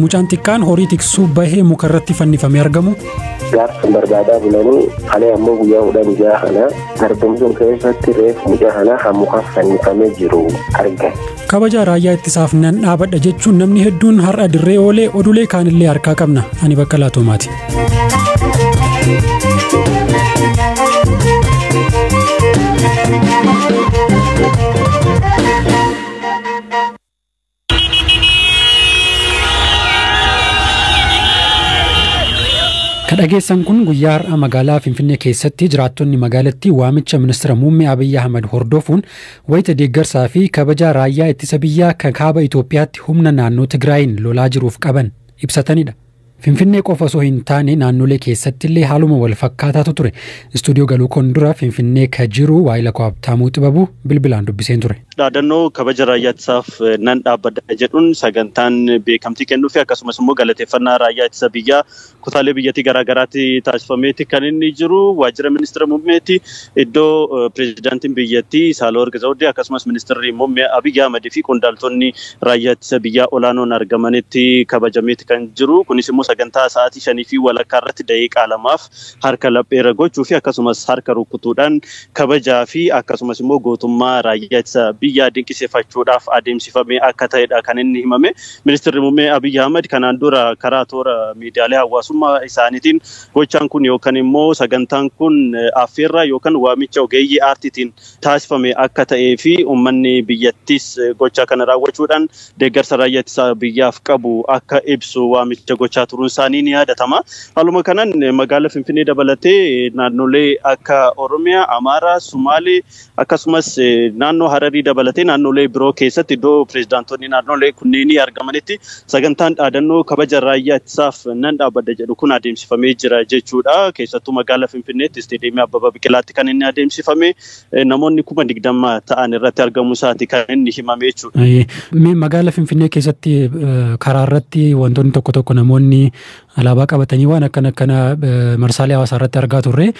Mucaan xiqqaan horii tiksuu bahee mukarratti fannifamee argamu. Gaafsan barbaadaa bulanii halee ammoo guyyaa kudhan jaahana garbumsuun keessatti reefu mucaahana hamuka fannifamee jiru argan. Kabaja raayyaa ittisaaf nan dhaabadha jechuun namni hedduun har'a dirree oolee odulee kaanillee harkaa qabna. Ani Baqqalaa Toomaati. Kadhageessan kun guyyaa har'a magaalaa Finfinnee keessatti jiraattonni magaalattii waamicha ministeera muummee Abiyyi Ahmad hordofuun wayita deeggarsaa fi kabaja raayyaa ittisa biyyaa kan kaaba Itoophiyaatti humna naannoo Tigraayin lolaa jiruuf qaban ibsatanidha. Finfinnee qofa osoo hin taane naannolee keessatti illee haaluma wal fakkaataatu ture. Istuudiyoo galuu kon dura Finfinnee ka jiru waayila Koobtaamuu Xibabu bilbilaan dubbiseen ture. Dhaadannoo kabaja raayyaa ittisaaf nan dhaabbadha jedhuun sagantaan beekamtii kennuu fi akkasumas immoo galateeffannaa raayyaa ittisa biyyaa kutaalee biyyattii garaagaraatti taasifameeti kan inni jiru. Waajjira ministeera muummeetti iddoo pireezidaantiin biyyattii Saahilewarq Zawudee akkasumas ministeerri muummee Abiyyi Ahmad fi qondaaltonni raayyaa ittisa biyyaa olaanoon argamanitti kabajameeti kan jiru. Kunis immoo sagantaa sa'aatii 5 fi walakkaa irratti daqiiqaa 2 harka lapheera gochuu fi akkasumas harka rukutuudhaan kabajaa fi akkasumas immoo gootummaa raayyaa ittisa biyyaa dinqisiifachuudhaaf adeemsifamee akka ta'edha kan inni himame. Ministeerri muummee Abiyyi Ahmad kanaan dura karaa toora miidiyaalee hawaasummaa isaaniitiin gochaan kun yookaan immoo sagantaan kun affeerraa yookaan waamicha ogeeyyii aartiitiin taasifame akka ta'ee fi uummanni biyyattis gochaa kana raawwachuudhaan deeggarsa raayyaa ittisa biyyaaf qabu akka ibsu waamicha gochaa turuun isaanii ni yaadatama. Haaluma kanaan magaalaa Finfinnee dabalatee naannolee akka Oromiyaa, Amaaraa, Sumaalee akkasumas naannoo Hararii dabalatee naannolee biroo keessatti iddoo pireezidaantonni naannolee kunneen argamanitti sagantaan dhaadannoo kabaja raayyaa ittisaaf nan dhaabbadha jedhu kun adeemsifamee jira jechuudha. Keessattuu magaalaa Finfinneetti isteediyeemii Abbabaa Biqilaatti kan inni adeemsifame namoonni 20,000 ta'an irratti argamu isaati kan inni himame jechuudha. Magaalaa Finfinnee keessatti karaa irratti wantoonni tokko tokko namoonni alaabaa qabatanii waan akkana marsaalee hawaasaa irratti argaa turre.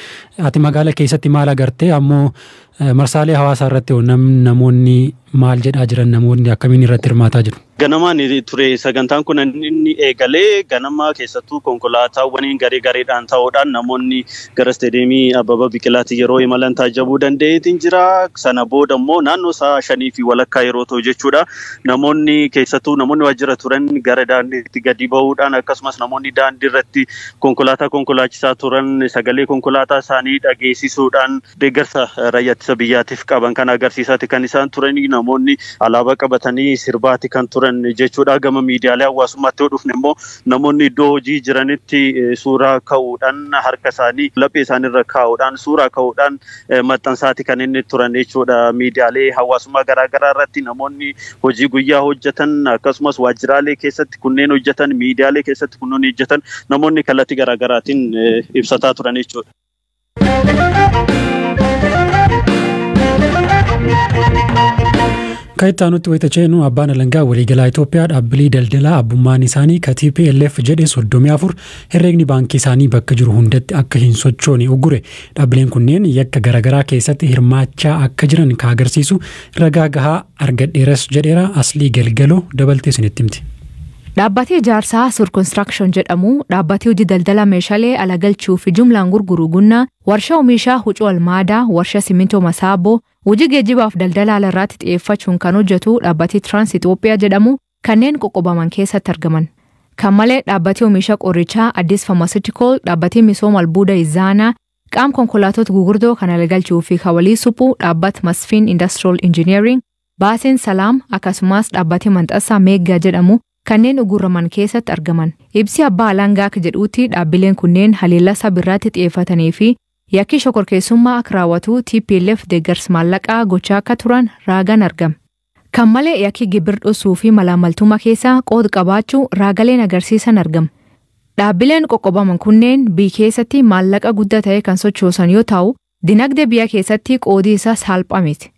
Ati magaalaa keessatti maal agartee ammoo marsaalee hawaasaa irratti namoonni maal jedhaa jiran namoonni akkamiin irratti hirmaataa jiru? Ganamaan ture sagantaan kun inni eegalee ganama keessattuu konkolaataawwaniin gareedhaan ta'uudhaan namoonni gara isteediyeemii Abbabaa Biqilaatti yeroo imalan taajabuu danda'eetiin jira. Sana booda immoo naannoo sa'a 5 fi walakkaa yeroo ta'u jechuudha. Namoonni keessattuu namoonni waajjira turan gara daandiitti gadi ba'uudhaan akkasumas namoonni daandii irratti konkolaataa konkolaachisaa turan sagalee konkolaataa isaanii dhageessisuudhaan deeggarsa raayyaa ittisa biyyaatiif qaban kan agarsiisaati kan isaan turanii. Namoonni alaabaa qabatanii sirbaati kan turan jechuudha. Gama miidiyaalee hawaasummaatti yoo dhufne immoo namoonni iddoo hojii jiranitti suuraa ka'uudhaan harka isaanii laphee isaaniirra kaa'uudhaan suuraa ka'uudhaan maxxansaati kan inni turan jechuudha. Miidiyaalee hawaasummaa garaagaraa irratti namoonni hojii guyyaa hojjetan akkasumas waajjiraalee keessatti kunneen hojjetan miidiyaalee keessatti kunneen hojjetan namoonni kallattii garaagaraatiin ibsataa turan jechuudha. Kaayitaanutti wayita ceenu abbaan alangaa waliigalaa Itoophiyaa dhaabbilee daldalaa abbummaan isaanii ka TPLF jedhe 34 herreegni baankii isaanii bakka jiru hundatti akka hin sochoone uggure. Dhaabbileen kunneen yakka garaagaraa keessatti hirmaachaa akka jiran ka agarsiisu ragaa gahaa argadheeras jedheera. Aslii Galgaloo dabaltee isinitti himti. Dhaabbatee ijaarsaa Sur Construction jedhamu dhaabbatee hojii daldala meeshaalee ala galchuu fi jumlaan gurguru gunnaa warshaa oomishaa huccuu almaadaa warshaa simintoo masaaboo hojii geejjibaaf daldala alaarratti xiyyeeffachuun kan hojjetu dhaabbatee Trans Itoophiyaa jedhamu kanneen qoqqobaman keessatti argaman. Kan malee dhaabbatee oomisha qorichaa Addis Pharmaceutical dhaabbatee misooma albuuda Izaanaa qaam konkolaatota gurguddoo kan ala galchuu fi hawalii suphuu dhaabbat Masfiin Industrial Engineering Baaseen Salaam akkasumas dhaabbatee Manxasaa Meeggaa jedhamu kanneen uguraman keessatti argaman. Ibsi abbaa alangaa akka jedhuutti dhaabbileen kunneen haleellaa sabirraatti xiyyeeffatanii fi yakki shokorkeessummaa akka raawwatu TPLF deeggarsa maallaqaa gochaa akka turan raagaan argama. Kan malee yakki gibir dhosuu fi malaamaltummaa keessaa qooda qabaachuu raagaleen agarsiisan argama. Dhaabbileen qoqqobaman kunneen biyya keessatti maallaqa guddaa ta'e kan sochoosan yoo ta'u, dinagdee biyya keessatti qoodii isaa salphameeti.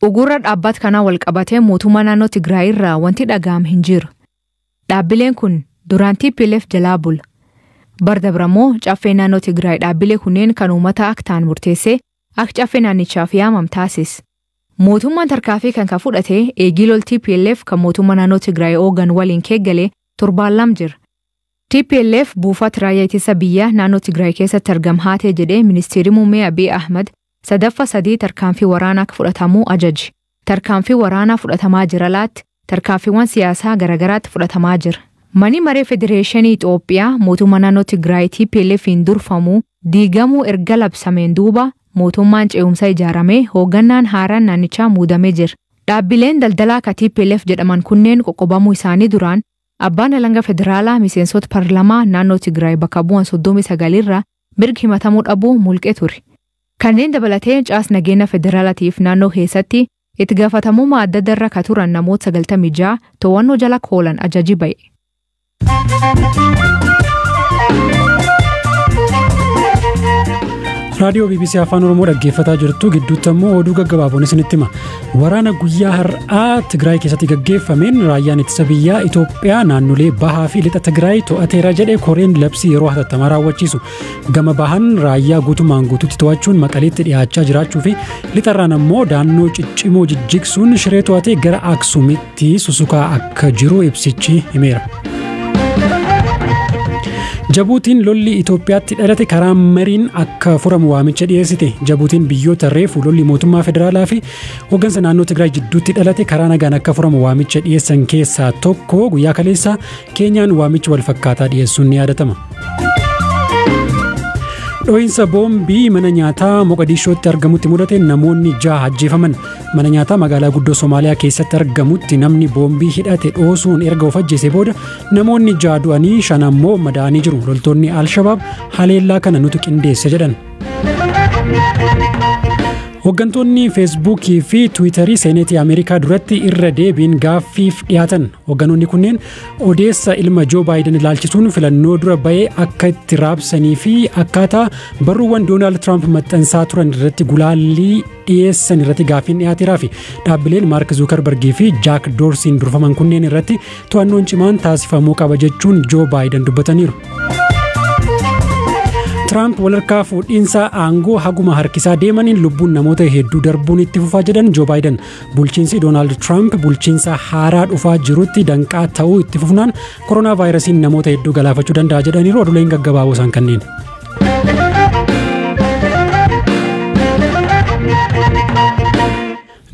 Ugurra dhaabbata kanaa wal qabatee mootummaa naannoo Tigraay irraa wanti dhaga'ame hin jiru. Dhaabbileen kun duraan TPLF jalaa bula. Bardabramoo caffee naannoo Tigraay dhaabbilee kunneen kan uummata akka ta'an murteessee akka caffee naannichaaf yaamam taasise. Mootummaan tarkaanfii kan fudhate eegii lol TPLF kan mootummaa naannoo Tigraay oogan waliin keeggalee torbaallam jira. TPLF buufata raayyaa ittisa biyyaa naannoo Tigraay keessatti argamhaatee jedhee ministeerri muummee Abiy Ahmad sadaffa sadii tarkaanfii waraanaa fudhatamuu ajaji. Tarkaanfii waraanaa fudhatamaa jira laatti tarkaanfiiwwan siyaasaa garagaraatti fudhatamaa jira. Mani maree Federeeshinii Itoophiyaa mootummaa naannoo Tigraay TPLF'n durfamuu diigamuu erga labsameen duuba mootummaan ce'umsa ijaaramee hooggannaan haaraan naannichaa muudamee jira. Dhaabbileen daldalaa ka TPLF jedhaman kunneen qoqqobamuu isaanii duraan abbaan alangaa federaalaa miseensota paarlamaa naannoo Tigraay bakka bu'an 39 irraa mirgi himatamuu dhabuu mulqee ture. Kanneen dabalatee caas nageenya federaalaatiif naannoo keessatti itti gaafatamummaa adda addaa ka turan namoota 96 to'annoo jala oolan ajaji ba'e. raadiyoo BBC Afaan Oromoo dhaggeeffataa jirtu gidduutti immoo oduu gaggabaaboon isinitti hima. Waraana guyyaa har'aa Tigraay keessatti gaggeeffameen raayyaan ittisa biyyaa Itoophiyaa naannolee bahaa fi lixa Tigraay to'ateera jedhee koreen labsii yeroo hatattamaa raawwachiisu. Gama bahan raayyaa guutumaan guutuutti to'achuun Maqaleetti dhiyaachaa jiraachuu fi lixarraan immoo daannoo ciccimoo jijjigsuun Shiree to'atee gara Aksuumitti susukaa akka jiru ibsichi himeera. Jabuutiin lolli Itoophiyaatti dhalate karaa mariin akka furamu waamicha dhiyeessite. Jabuutiin biyyoota reefu lolli mootummaa federaalaa fi hoggansa naannoo Tigraay jidduutti dhalate karaa nagaan akka furamu waamicha dhiyeessan keessaa tokko. Guyyaa kaleessa Keeniyaan waamicha wal fakkaataa dhiyeessuun ni yaadatama. Dho'insa boombii mana nyaataa Moqodishootti argamutti mudate namoonni 6 ajjeefaman. Mana nyaataa magaalaa guddoo Somaaliyaa keessatti argamutti namni boombii hidhate dhoosuun erga of ajjeese booda namoonni 6 du'anii 5 ammoo madaa'anii jiru. Loltoonni Al-Shabaab haleellaa kana nutu qindeesse jedhan. Hoggantoonni Feesbuukii fi Tiwiitarii Seeneetii Ameerikaa duratti irra deebiin gaaffiif dhiyaatan. Hoggantoonni kunneen odeessa ilma Joo Baayiden ilaalchisuun filannoo dura ba'ee akka itti raabsanii fi akkaataa barruuwwan Doonaald Tiraamp maxxansaa turan irratti gulaallii dhiyeessan irratti gaaffiin dhiyaateeraa fi dhaabbileen Maark Zuukarbargii fi Jaak Doorsiin durfaman kunneen irratti to'annoon cimaan taasifamuu qaba jechuun Joo Baayiden dubbataniiru. Tiraamp walharkaa fuudhiinsa aangoo haguma harkisaa deemaniin lubbuun namoota hedduu darbuun itti fufaa jedhan Joo Baayiden. Bulchiinsi Doonaald Tiraamp bulchiinsa haaraa dhufaa jirutti danqaa ta'uu itti fufnaan koronaa vaayirasiin namoota hedduu galaafachuu danda'a jedhaniiru. Oduuleen gaggabaaboo isaan kanneen.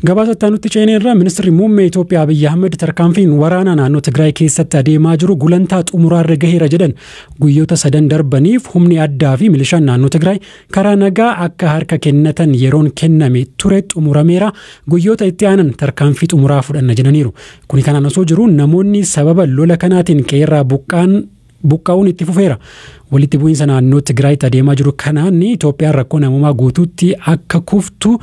Gabaasa nutti ceeneerra ministeerri muummee Itoophiyaa Abiy Ahmad tarkaanfiin waraanaa naannoo Tigraay keessatti adeemaa jiru gulantaa xumuraarra gaheera jedhan. Guyyoota 3 darbaniif humni addaa fi milishaan naannoo Tigraay karaa nagaa akka harka kennatan yeroon kenname ture xumurameera. Guyyoota itti aanan tarkaanfii xumuraa fudhanna jedhaniiru. Kuni kanaan osoo jiru namoonni sababa lola kanaatiin qeerraa buqqaa'uun itti fufeera. Walitti bu'iinsa naannoo Tigraay adeemaa jiru kanaan Itoophiyaan rakkoo namummaa guutuutti akka kuftu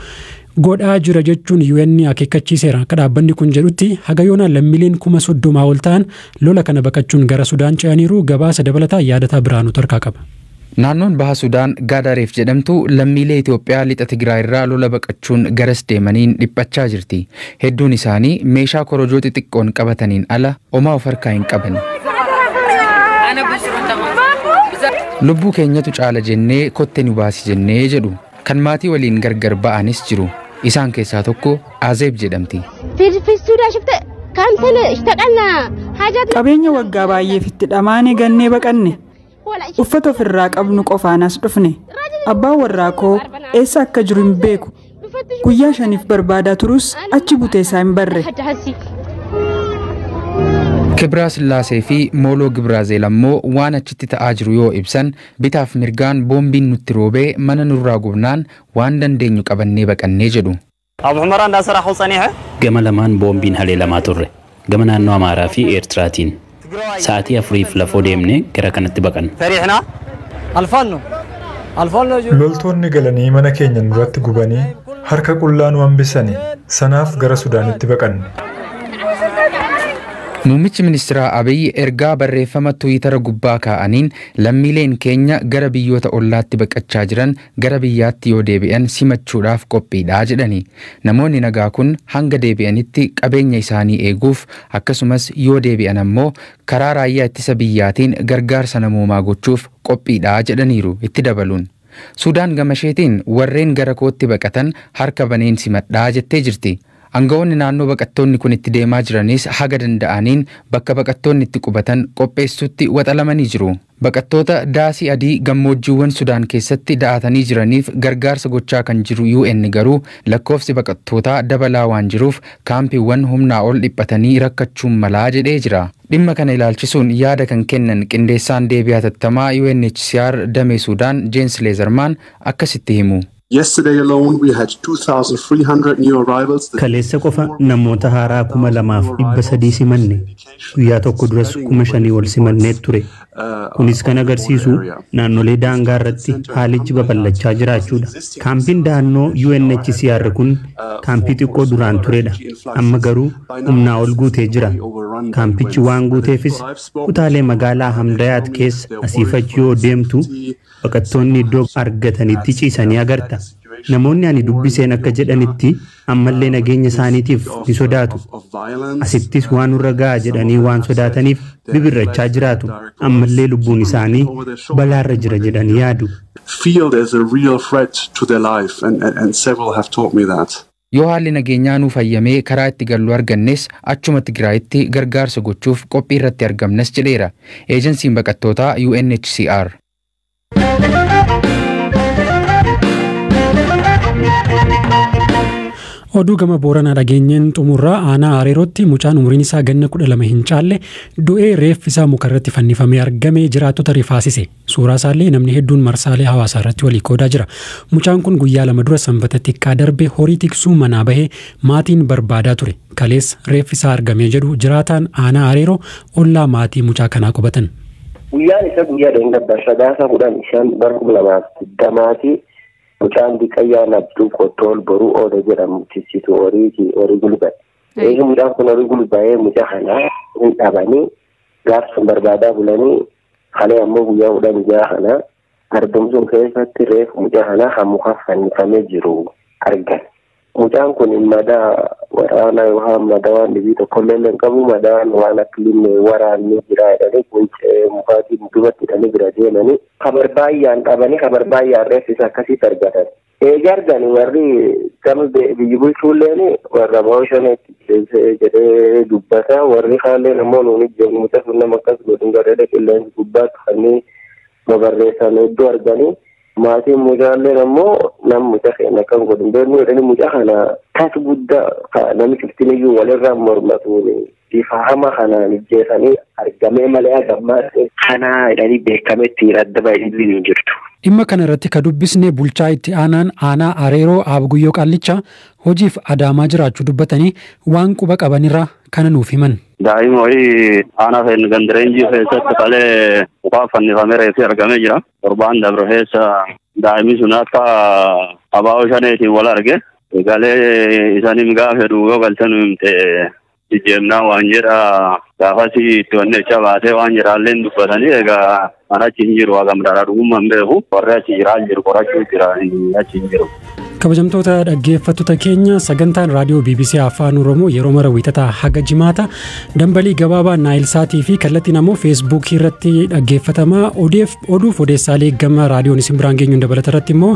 godhaa jira jechuun UN akeekkachiiseera. Akka dhaabbanni kun jedhutti haga yoonaan lammiileen 30,000 ol ta'an lola kana baqachuun gara Sudaan ce'aniiru. Gabaasa dabalataa yaadataa Biraanuu tarkaa qaba. Naannoon baha Sudaan Gaadareef jedhamtu lammiilee Itoophiyaa lixa Tigraay irraa lola baqachuun garas deemaniin dhiphachaa jirti. Hedduun isaanii meeshaa korojoo xixiqqoon qabataniin ala homaa of harkaa hin qaban. Lubbuu keenyatu caala jennee kotte nu baasi jennee jedhu. Kan maatii waliin gargar ba'anis jiru. Isaan keessaa tokko Azeeb jedhamti. Qabeenya waggaa baay'eef itti dhamaane gannee baqanne. Uffata ofirraa qabnu qofaan as dhufne. Abbaan warraa koo eessa akka jiru hin beeku. Guyyaa 5 barbaadaa turus achi buteessaa hin barre. Kibraa Sillaasee fi Mooloo Gibraazeel ammoo waan achitti ta'aa jiru yoo ibsan bitaaf mirgaan boombiin nutti roobee mana nurraa gubnaan waan dandeenyu qabannee baqannee jedhu. Gama lamaan boombiin haleelamaa turre. Gama naannoo Amaaraa fi Eertiraatiin. Sa'aatii 4 lafoo deemnee gara kanatti baqanne. Loltoonni galanii mana keenya nurratti gubanii harka qullaa nu hambisanii sanaaf gara Sudaanitti baqanne. Muummichi ministeera Abiy ergaa barreeffama Tiwiitara gubbaa kaa'aniin lammiileen keenya gara biyyoota ollaatti baqachaa jiran gara biyyaatti yoo deebi'an simachuudhaaf qophiidha jedhani. Namoonni nagaa kun hanga deebi'anitti qabeenya isaanii eeguuf akkasumas yoo deebi'an ammoo karaa raayyaa ittisa biyyaatiin gargaarsa namoomaa gochuuf qophiidha jedhaniiru itti dabaluun. Sudaan gamasheetiin warreen gara kootti baqatan harka baneen simadhaa jettee jirti. Aangawoonni naannoo baqattoonni kun itti deemaa jiranis haga danda'aniin bakka baqattoonni itti qubatan qopheessuutti waxalamanii jiru. Baqattoota daasii adii gammoojjiiwwan Sudaan keessatti da'atanii jiraniif gargaarsa gochaa kan jiru UN garuu lakkoofsi baqattootaa dabalaa waan jiruuf kaampiiwwan humnaa ol dhiphatanii rakkachuun malaa jedhee jira. Dhimma kana ilaalchisuun yaada kan kennan qindeessaan deebii hatattamaa UNHCR damee Sudaan James Leezermaan akkasitti himu. Yesterday alone we had 2,300 new arrivals. Kaleessa qofa namoota haaraa 2,300 simanne. Guyyaa tokko duras 5,000 ol simannee ture. Kunis kan agarsiisu naannolee daangaa irratti haalichi babal'achaa jiraachuudha. Kaampiin dahannoo UNHCR kun kaampii xiqqoo duraan turedha. Amma garuu humnaa ol guutee jira. Kaampichi waan guuteefis kutaalee magaalaa Hamdayaat keessa asiif achi yoo deemtu baqattoonni iddoo argatanitti ciisanii agarta. Namoonni ani dubbiseen akka jedhanitti ammallee nageenya isaaniitiif ni sodaatu. Asittis waan nurra ga'a jedhanii waan sodaataniif bibirrachaa jiraatu. Ammallee lubbuun isaanii balaarra jira jedhanii yaadu. Feel there's a real threat to their life and several have told me that. Yoo haalli nageenyaa nuuf fayyamee karaa itti gallu argannes achuma Tigraayitti gargaarsa gochuuf qophii irratti argamnes jedheera. Eejensiin baqattootaa UNHCR. Oduu gama Booranaa dhageenyeen xumurraa aanaa Areerootti mucaan umriin isaa ganna 12 hin caalle du'ee reeffi isaa mukarratti fannifamee argamee jiraattota rifaasise. Suuraa isaallee namni hedduun marsaalee hawaasaa irratti walii qoodaa jira. Mucaan kun guyyaa 2 dura sanbata xiqqaa darbe horii tiksuu manaa bahee maatiin barbaadaa ture. Kalees reeffi isaa argamee jedhu jiraataan aanaa Areeroo ollaa maatii mucaa kanaa qubatan. Guyyaan isa guyyaa dheengabba sadaasa 15 bara 2020 mucaan diqayyaa nabduu qottool boruu ooda jedhamu tisitu horii gulba'e. Eegi mucaan kun horii gulba'ee mucaa kanaa hin dhabanii gaafsan barbaadaa bulanii halee ammoo guyyaa 16 kanaa argamsuun keessatti reefu mucaa kanaa hamuka fannifamee jiru argan. Mucaan kun madaa waraanaa yookaan madaa waan dhibii tokkollee hin qabu madaan waan akka limmee waraanni jira jedhanii quncee mukaatiin dubatti hidhanii bira deemanii kabar baay'aan qabanii kabar baay'aan reeffisa akkasitti argatan. Eega argani warri gama biyyi bulchuulleen warra mooshaneetti jedhee dubbata warri kaalleen ammoo nuuni mucaa sun nama akkas godhin garreedha qilleensi gubbaatti kanneen babarreessan iddoo arganii. Maatiin mucaalleen ammoo nam mucaa keenya kan godhin beeknu jedhanii mucaa kana tas guddaa namni ciftiniyyuu walirraa mormatuun bifa hama kanaan ijjeessanii argamee malee agammaatti kanaa jedhanii beekametti adda baay'ee hin jirtu. Dhimma kana irratti ka dubbisne bulchaa itti aanaa Areeroo Abguyyoo Qaallichaa hojiif Adaamaa jiraachuu dubbatanii waan quba qabanirraa kana nuuf himan. Daa'ima wayii aanaa fe'in gandireenjii keessatti qalee mukaa fannifamee reeffi argamee jira. Torbaan dabre keessa daa'imni sun akka abaa'oo shaneetiin wal arge. Galee isaanii gaafa duuboo galchan himte jijjeemnaa waan jedha gaafasi itti wannecha baatee waan jedhaallee dubbatanii egaa mana achi hin jiru hagam dara dhugummaan beeku warri achi jiraa jiru qorachuu jira achi hin jiru. Kabajamtoota dhaggeeffattoota keenya sagantaan raadiyoo BBC Afaan Oromoo yeroo mara wiixataa haga jimaata dambalii gabaabaa Naayilsaatii fi kallattiin ammoo feesbuukii irratti dhaggeeffatamaa oduuf odeessaalee gama raadiyoon isin biraan geenyuun dabalata irratti immoo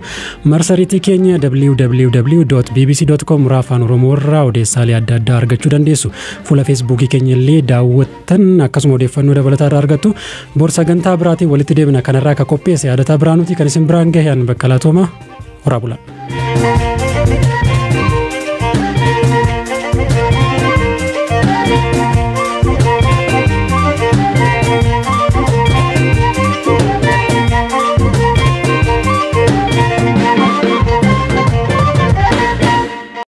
marsariitii keenya www.bbc.com Afaan Oromoo irraa odeessaalee adda addaa argachuu dandeessu. Fuula feesbuukii keenya illee daawwattan akkasuma odeeffannoo dabalataa irraa argattu. Bor sagantaa biraatiin walitti deebina kanarraa akka qopheesse yaadataa biraanuti kan isin biraan gaheen bakka laatooma. Horaa bulaa.